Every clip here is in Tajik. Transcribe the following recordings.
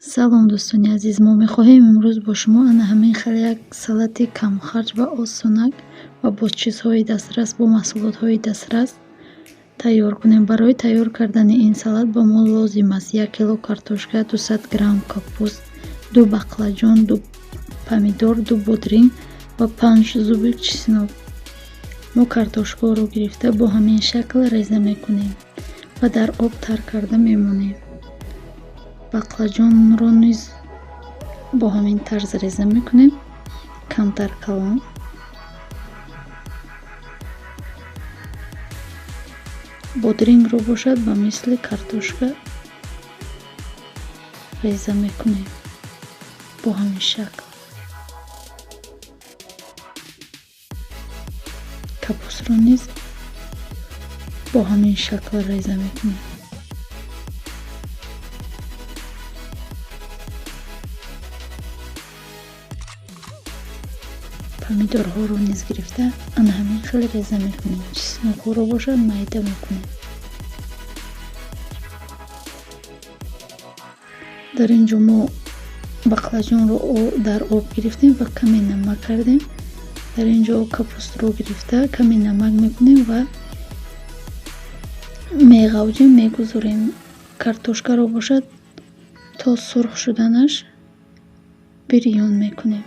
Салом дӯстони азиз, мо мехоҳем имрӯз бо шумо ана ҳамин хеле як салати камхарҷ ва осонак ва бо чизҳои дастрас, бо маҳсулотҳои дастрас тайёр кунем. Барои тайёр кардани ин салат ба мо лозим аст 1 кило картошка, 200 грамм капуст, 2 баклаҷон, 2 помидор, 2 бодринг ва 5 зубик чеснок. Мо картошкаро гирифта бо ҳамин шакл реза мекунем ва дар об тар карда мемонем. Баклаҷонро низ бо ҳамин тарз реза мекунем, камтар калон. Бодрингро бошад ба мисли картошка реза мекунем бо ҳамин шакл. Капустро низ бо ҳамин шакл реза мекунем. помидорҳоро низ гирифта ана ҳамин хел реза мекунем. Чеснокҳоро бошад майда мекунем. дар ин ҷо мо баклаҷонро дар об гирифтем ва каме намак кардем. дар ин ҷо капустро гирифта каме намак мекунем ва меғавҷем, мегузорем. Картошкаро бошад то сурх шуданаш бирён мекунем.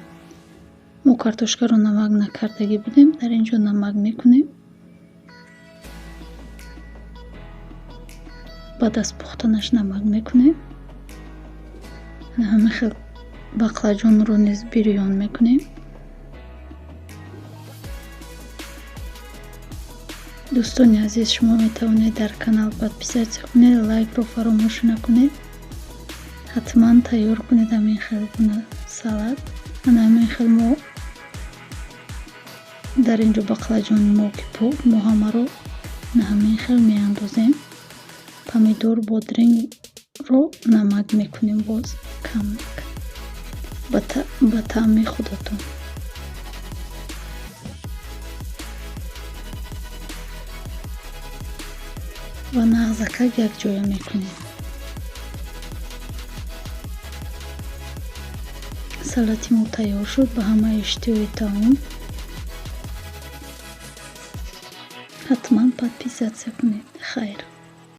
мо картошкаро намак накардагӣ будем, дар ин ҷо намак мекунем. баъд аз пухтанаш намак мекунем. ҳамин хел баклаҷонро низ бирён мекунем. дӯстони азиз, шумо метавонед дар канал подписатсия кунед, лайкро фаромӯш накунед. ҳатман тайёр кунед ҳамин хел гуна салат. ана ҳамин хел мо дар ин ҷо баклаҷони мо ки мо ҳамаро на ҳамин хел меандозем. помидор, бодрингро намак мекунем боз камак ба таъми худатон. ва нағзакак якҷоя мекунем. салати мо тайёр шуд ба ҳамаи иштиҳои таом. ҳатман подписатсия кунед. хайр.